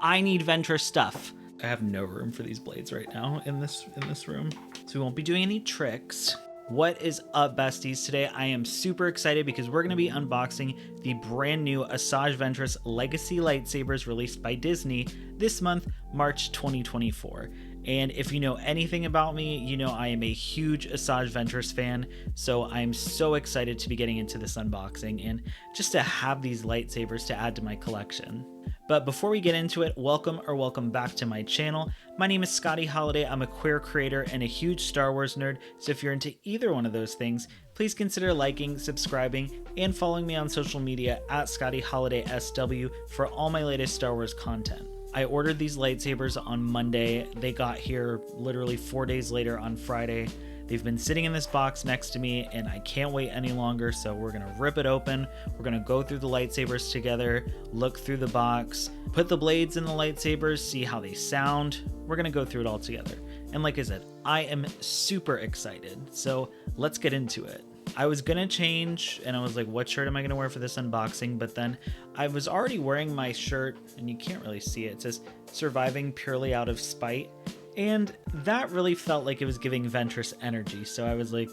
I need Ventress stuff. I have no room for these blades right now in this room, so we won't be doing any tricks. What is up, besties? Today I am super excited because we're going to be unboxing the brand new Asajj Ventress Legacy Lightsabers released by Disney this month, March 2024. And if you know anything about me, you know I am a huge Asajj Ventress fan, so I'm so excited to be getting into this unboxing and just to have these lightsabers to add to my collection. But before we get into it, welcome back to my channel. My name is Scotty Holiday. I'm a queer creator and a huge Star Wars nerd, so if you're into either one of those things, please consider liking, subscribing, and following me on social media at Scotty Holiday SW for all my latest Star Wars content. I ordered these lightsabers on Monday. They got here literally 4 days later on Friday. They've been sitting in this box next to me and I can't wait any longer, so we're gonna rip it open. We're gonna go through the lightsabers together, look through the box, put the blades in the lightsabers, see how they sound. We're gonna go through it all together. And like I said, I am super excited, so let's get into it. I was gonna change and I was like, what shirt am I gonna wear for this unboxing? But then I was already wearing my shirt and you can't really see it. It says surviving purely out of spite. And that really felt like it was giving Ventress energy. So I was like,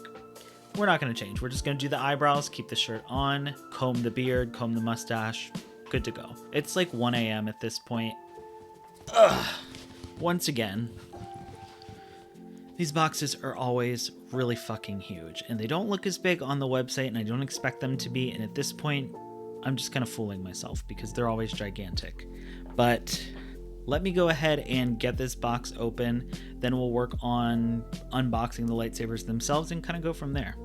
we're not going to change. We're just going to do the eyebrows, keep the shirt on, comb the beard, comb the mustache. Good to go. It's like 1 a.m. at this point. Ugh. Once again, these boxes are always really fucking huge. And they don't look as big on the website, and I don't expect them to be. And at this point, I'm just kind of fooling myself because they're always gigantic. But let me go ahead and get this box open, then we'll work on unboxing the lightsabers themselves and kind of go from there.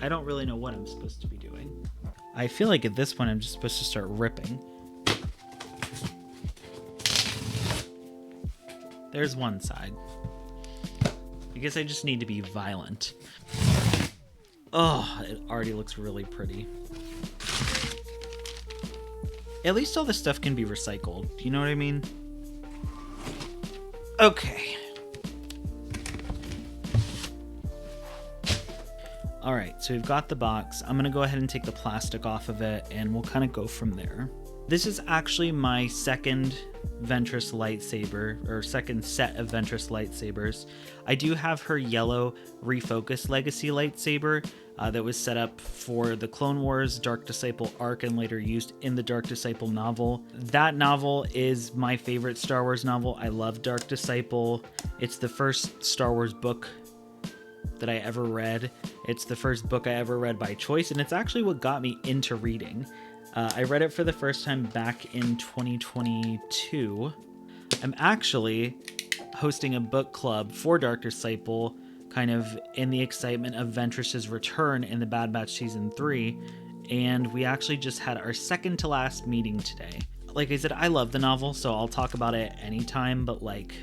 I don't really know what I'm supposed to be doing. I feel like at this point I'm just supposed to start ripping. There's one side. I guess I just need to be violent. Oh, it already looks really pretty. At least all this stuff can be recycled. Do you know what I mean? Okay. All right, so we've got the box. I'm gonna go ahead and take the plastic off of it and we'll kind of go from there. This is actually my second Ventress lightsaber, or second set of Ventress lightsabers. I do have her yellow Refocused legacy lightsaber that was set up for the Clone Wars Dark Disciple arc and later used in the Dark Disciple novel. That novel is my favorite Star Wars novel. I love Dark Disciple. It's the first Star Wars book that I ever read. It's the first book I ever read by choice, and it's actually what got me into reading. I read it for the first time back in 2022. I'm actually hosting a book club for Dark Disciple, kind of in the excitement of Ventress's return in the Bad Batch Season 3, and we actually just had our second to last meeting today. Like I said, I love the novel, so I'll talk about it anytime, but like,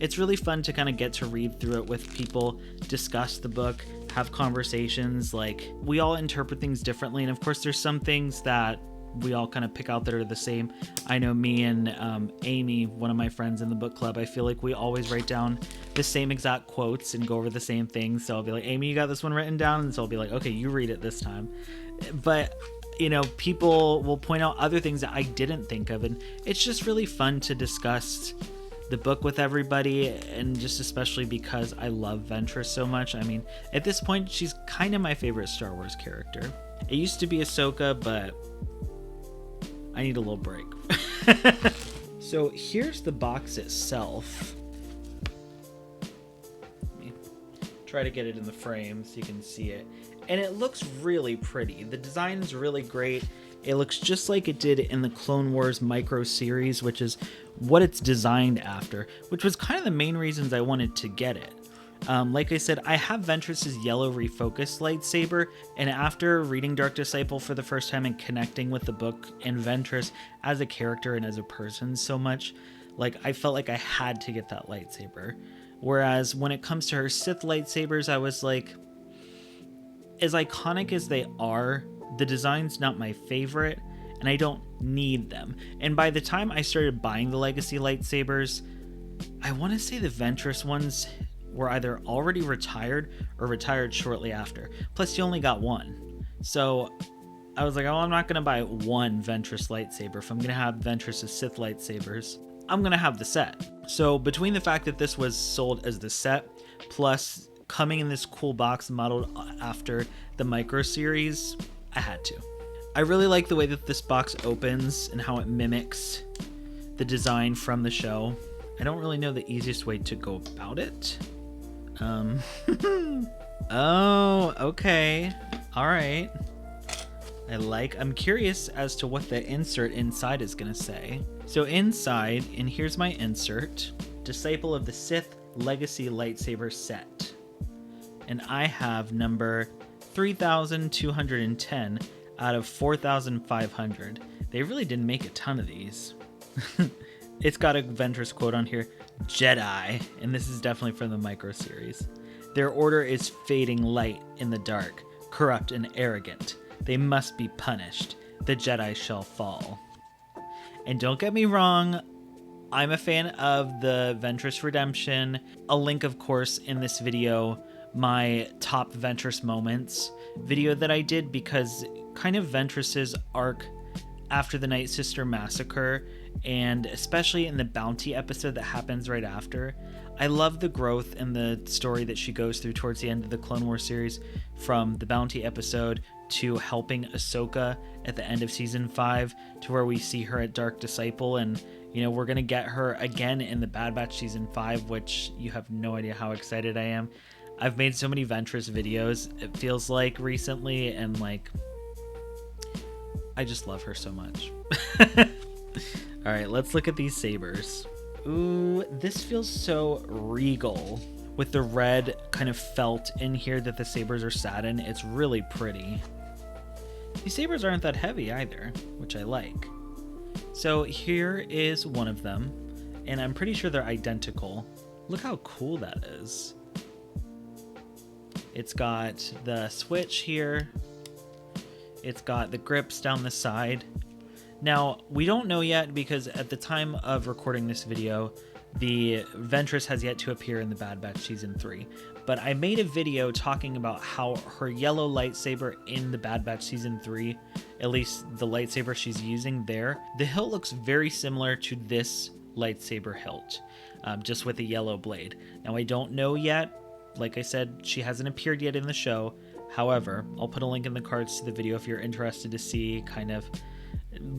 it's really fun to kind of get to read through it with people, discuss the book, have conversations. Like, we all interpret things differently, and of course there's some things that we all kind of pick out that are the same. I know me and Amy, one of my friends in the book club, I feel like we always write down the same exact quotes and go over the same things. So I'll be like, Amy, you got this one written down? And so I'll be like, okay, you read it this time. But you know, people will point out other things that I didn't think of, and it's just really fun to discuss the book with everybody, and just especially because I love Ventress so much. I mean, at this point, she's kind of my favorite Star Wars character. It used to be Ahsoka, but I need a little break. So here's the box itself. Let me try to get it in the frame so you can see it. And it looks really pretty. The design is really great. It looks just like it did in the Clone Wars micro series, which is what it's designed after, which was kind of the main reasons I wanted to get it. Like I said, I have Ventress's yellow Refocused lightsaber, and after reading Dark Disciple for the first time and connecting with the book and Ventress as a character and as a person so much, like, I felt like I had to get that lightsaber. Whereas when it comes to her Sith lightsabers, I was like, as iconic as they are, the design's not my favorite, and I don't need them. And by the time I started buying the Legacy lightsabers, I want to say the Ventress ones were either already retired or retired shortly after. Plus, you only got one. So I was like, oh, I'm not going to buy one Ventress lightsaber. If I'm going to have Ventress's Sith lightsabers, I'm going to have the set. So between the fact that this was sold as the set, plus coming in this cool box modeled after the micro series, I had to. I really like the way that this box opens and how it mimics the design from the show. I don't really know the easiest way to go about it. Oh, okay. All right. I'm curious as to what the insert inside is going to say. So inside, and here's my insert, Disciple of the Sith Legacy Lightsaber Set. And I have number 3,210 out of 4,500. They really didn't make a ton of these. It's got a Ventress quote on here, Jedi, and this is definitely from the micro series. Their order is fading light in the dark, corrupt and arrogant. They must be punished. The Jedi shall fall. And don't get me wrong, I'm a fan of the Ventress Redemption. I'll link, of course, in this video, my top Ventress moments video that I did, because kind of Ventress's arc after the Night Sister massacre, and especially in the bounty episode that happens right after, I love the growth and the story that she goes through towards the end of the Clone Wars series, from the bounty episode to helping Ahsoka at the end of season 5, to where we see her at Dark Disciple, and you know, we're gonna get her again in the Bad Batch season 5, which you have no idea how excited I am. I've made so many Ventress videos, it feels like, recently, and like, I just love her so much. All right, let's look at these sabers. Ooh, this feels so regal with the red kind of felt in here that the sabers are satin. It's really pretty. These sabers aren't that heavy either, which I like. So here is one of them, and I'm pretty sure they're identical. Look how cool that is. It's got the switch here. It's got the grips down the side. Now, we don't know yet, because at the time of recording this video, the Ventress has yet to appear in the Bad Batch Season 3. But I made a video talking about how her yellow lightsaber in the Bad Batch Season 3, at least the lightsaber she's using there, the hilt looks very similar to this lightsaber hilt, just with a yellow blade. Now, I don't know yet. Like I said, she hasn't appeared yet in the show. However, I'll put a link in the cards to the video if you're interested to see kind of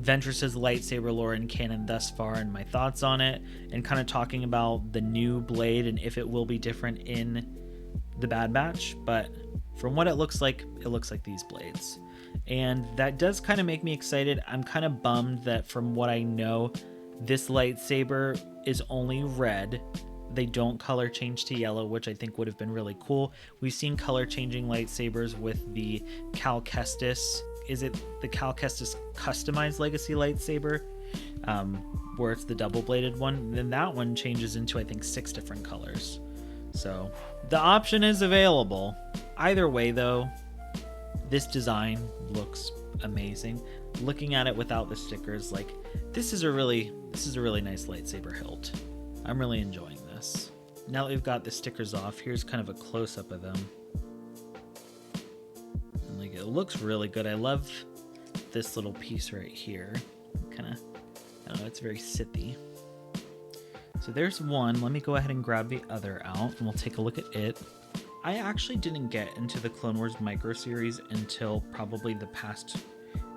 Ventress's lightsaber lore in canon thus far and my thoughts on it, and kind of talking about the new blade and if it will be different in the Bad Batch. But from what it looks like these blades, and that does kind of make me excited. I'm kind of bummed that, from what I know, this lightsaber is only red. They don't color change to yellow, which I think would have been really cool. We've seen color changing lightsabers with the Cal Kestis. Is it the Cal Kestis customized legacy lightsaber, where it's the double-bladed one? Then that one changes into, I think, 6 different colors. So the option is available. Either way, though, this design looks amazing. Looking at it without the stickers, like, this is a really nice lightsaber hilt. I'm really enjoying this. Now that we've got the stickers off, here's kind of a close-up of them. Like, it looks really good. I love this little piece right here. Kind of, I don't know, it's very Sithy. So there's one. Let me go ahead and grab the other out, and we'll take a look at it. I actually didn't get into the Clone Wars micro series until probably the past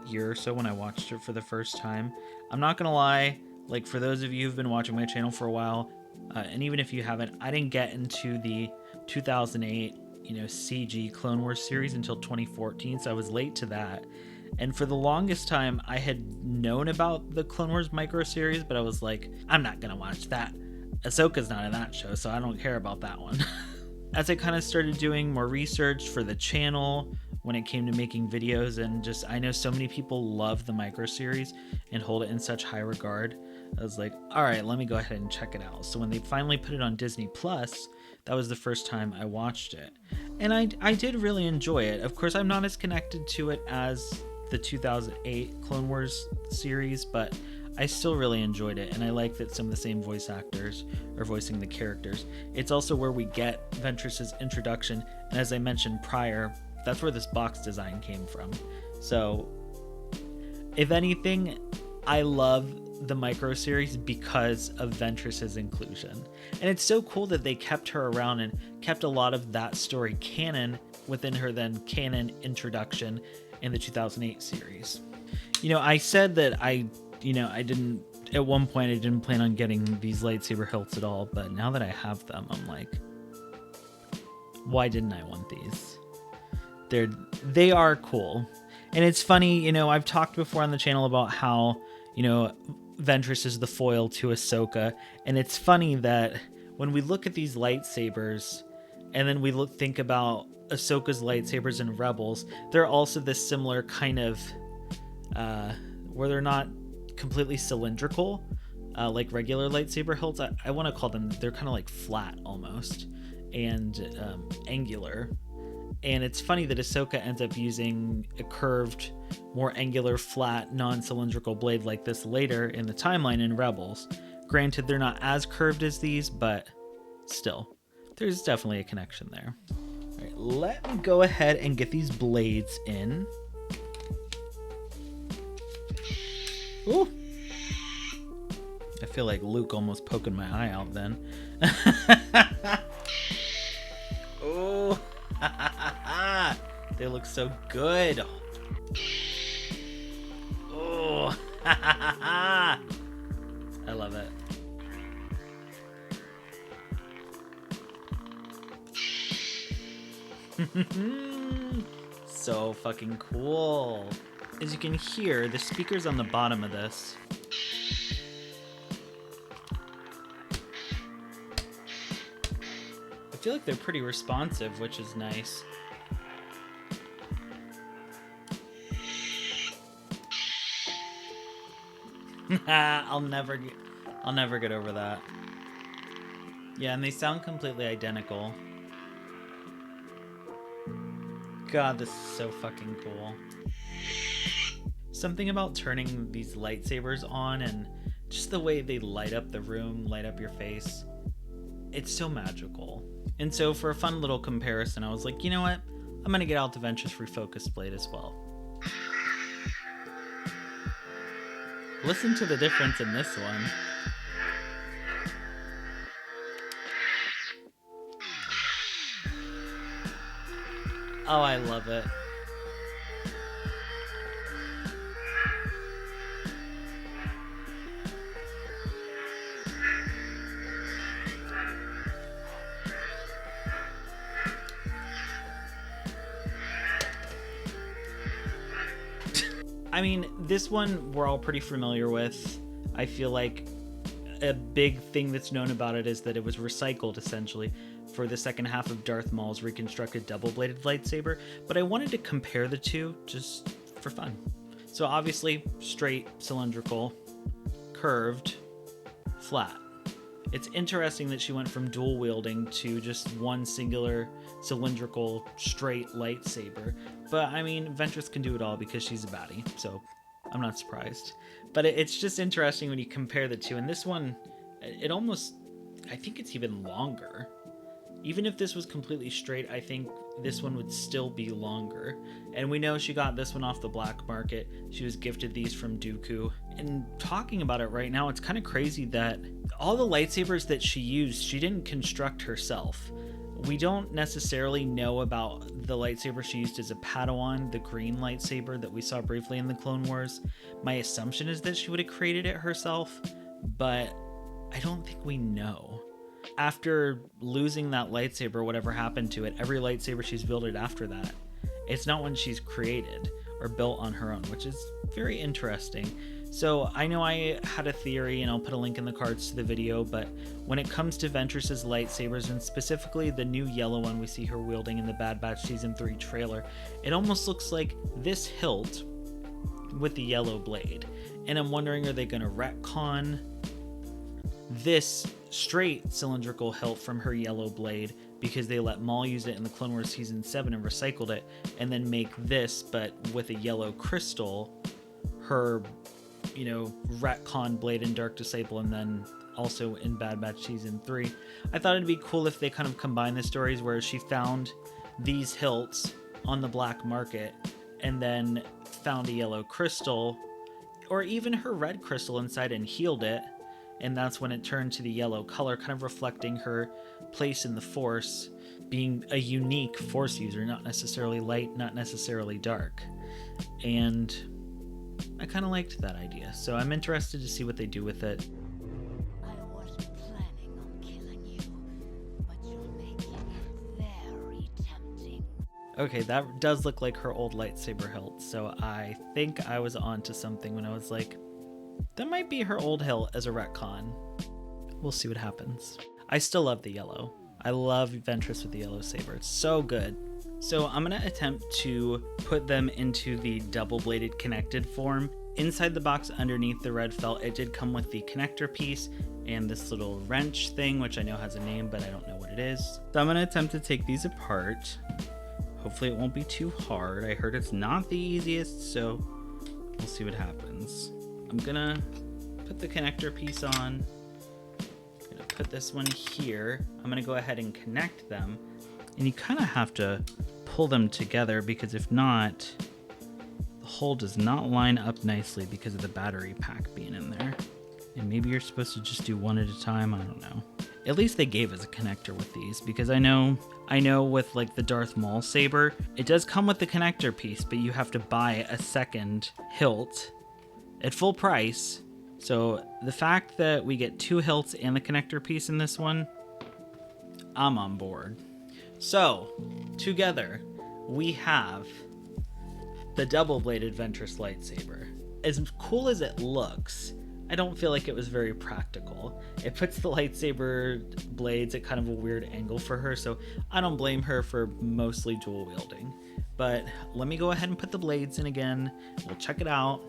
year or so, when I watched it for the first time. I'm not gonna lie, like, for those of you who've been watching my channel for a while, and even if you haven't, I didn't get into the 2008 CG Clone Wars series until 2014, so I was late to that. And for the longest time, I had known about the Clone Wars micro series, but I was like, I'm not gonna watch that. Ahsoka's not in that show, so I don't care about that one. As I kind of started doing more research for the channel when it came to making videos, and just, I know so many people love the micro series and hold it in such high regard, I was like, all right, let me go ahead and check it out. So when they finally put it on Disney Plus, that was the first time I watched it. And I did really enjoy it. Of course, I'm not as connected to it as the 2008 Clone Wars series, but I still really enjoyed it. And I like that some of the same voice actors are voicing the characters. It's also where we get Ventress's introduction. And as I mentioned prior, that's where this box design came from. So If anything, I love the micro series because of Ventress's inclusion. And it's so cool that they kept her around and kept a lot of that story canon within her then canon introduction in the 2008 series. You know, I said that I didn't, at one point I didn't plan on getting these lightsaber hilts at all, but now that I have them, I'm like, why didn't I want these? They are cool. And it's funny, you know, I've talked before on the channel about how, you know, Ventress is the foil to Ahsoka, and it's funny that when we look at these lightsabers and then we think about Ahsoka's lightsabers in Rebels, they're also this similar kind of where they're not completely cylindrical like regular lightsaber hilts. I want to call them, they're kind of like flat almost, and angular. And it's funny that Ahsoka ends up using a curved, more angular, flat, non-cylindrical blade like this later in the timeline in Rebels. Granted, they're not as curved as these, but still, there's definitely a connection there. All right, let me go ahead and get these blades in. Ooh. I feel like Luke almost poking my eye out then. Oh. They look so good. Oh. I love it. So fucking cool. As you can hear, the speaker's on the bottom of this. I feel like they're pretty responsive, which is nice. I'll never get over that. Yeah, and they sound completely identical. God, this is so fucking cool. Something about turning these lightsabers on and just the way they light up the room, light up your face. It's so magical. And so for a fun little comparison, I was like, you know what? I'm going to get out the Ventress Refocused blade as well. Listen to the difference in this one. Oh, I love it. I mean, this one we're all pretty familiar with. I feel like a big thing that's known about it is that it was recycled, essentially, for the second half of Darth Maul's reconstructed double-bladed lightsaber, but I wanted to compare the two just for fun. So obviously, straight, cylindrical, curved, flat. It's interesting that she went from dual wielding to just one singular cylindrical straight lightsaber. But I mean, Ventress can do it all because she's a baddie, so I'm not surprised. But it's just interesting when you compare the two. And this one, it almost, I think it's even longer. Even if this was completely straight, I think this one would still be longer. And we know she got this one off the black market. She was gifted these from Dooku. And talking about it right now, it's kind of crazy that all the lightsabers that she used, she didn't construct herself. We don't necessarily know about the lightsaber she used as a Padawan, the green lightsaber that we saw briefly in the Clone Wars. My assumption is that she would have created it herself, but I don't think we know. After losing that lightsaber, whatever happened to it, every lightsaber she's built after that, it's not one she's created or built on her own, which is very interesting. So I know I had a theory, and I'll put a link in the cards to the video, but when it comes to Ventress's lightsabers, and specifically the new yellow one we see her wielding in the Bad Batch Season 3 trailer, it almost looks like this hilt with the yellow blade. And I'm wondering, are they going to retcon this straight cylindrical hilt from her yellow blade because they let Maul use it in the Clone Wars Season 7 and recycled it, and then make this, but with a yellow crystal, her, you know, retcon blade in Dark Disciple, and then also in Bad Batch Season 3. I thought it'd be cool if they kind of combine the stories where she found these hilts on the black market and then found a yellow crystal or even her red crystal inside and healed it, and that's when it turned to the yellow color, kind of reflecting her place in the Force, being a unique Force user, not necessarily light, not necessarily dark. And I kind of liked that idea, so I'm interested to see what they do with it. I wasn't planning on killing you, but you're making it very tempting. Okay, that does look like her old lightsaber hilt, so I think I was onto something when I was like, that might be her old hilt as a retcon. We'll see what happens. I still love the yellow. I love Ventress with the yellow saber. It's so good. So I'm going to attempt to put them into the double-bladed connected form. Inside the box underneath the red felt, it did come with the connector piece and this little wrench thing, which I know has a name, but I don't know what it is. So I'm going to attempt to take these apart. Hopefully it won't be too hard. I heard it's not the easiest, so we'll see what happens. I'm gonna put the connector piece on. I'm gonna put this one here. I'm gonna go ahead and connect them. And you kind of have to pull them together because if not, the hole does not line up nicely because of the battery pack being in there. And maybe you're supposed to just do one at a time, I don't know. At least they gave us a connector with these, because I know with like the Darth Maul saber, it does come with the connector piece, but you have to buy a second hilt at full price. So the fact that we get 2 hilts and the connector piece in this one, I'm on board. So together we have the double-bladed Ventress lightsaber. As cool as it looks, I don't feel like it was very practical. It puts the lightsaber blades at kind of a weird angle for her, so I don't blame her for mostly dual wielding. But let me go ahead and put the blades in again. We'll check it out.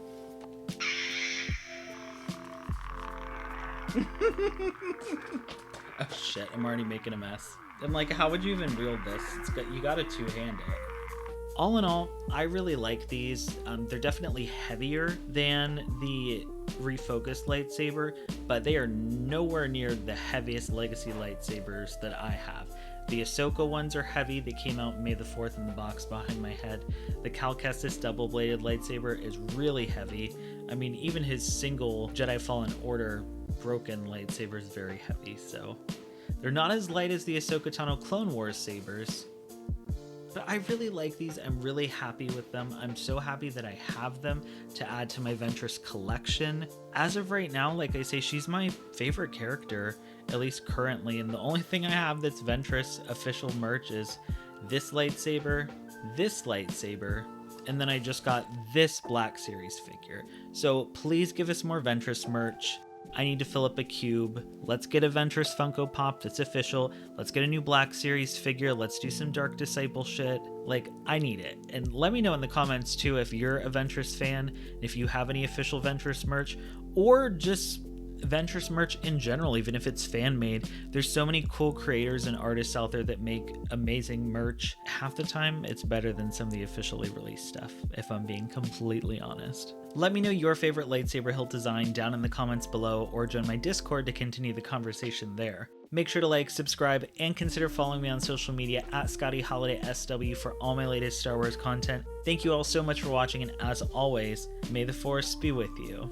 Oh shit, I'm already making a mess. I'm like, how would you even wield this? You gotta two-hand it. All in all, I really like these. They're definitely heavier than the Refocused lightsaber, but they are nowhere near the heaviest legacy lightsabers that I have. The Ahsoka ones are heavy. They came out May the 4th in the box behind my head. The Cal Kestis double-bladed lightsaber is really heavy. I mean, even his single Jedi Fallen Order broken lightsaber is very heavy, so they're not as light as the Ahsoka Tano Clone Wars sabers. But I really like these. I'm really happy with them. I'm so happy that I have them to add to my Ventress collection. As of right now, like I say, she's my favorite character, at least currently. And the only thing I have that's Ventress official merch is this lightsaber, and then I just got this Black Series figure. So please give us more Ventress merch. I need to fill up a cube. Let's get a Ventress Funko Pop that's official. Let's get a new Black Series figure. Let's do some Dark Disciple shit. Like, I need it. And let me know in the comments too if you're a Ventress fan, if you have any official Ventress merch, or just Ventress merch in general, even if it's fan made. There's so many cool creators and artists out there that make amazing merch. Half the time it's better than some of the officially released stuff, if I'm being completely honest. Let me know your favorite lightsaber hilt design down in the comments below, or join my Discord to continue the conversation there. Make sure to like, subscribe, and consider following me on social media at Scotty Holiday SW for all my latest Star Wars content. Thank you all so much for watching, and as always, may the Force be with you.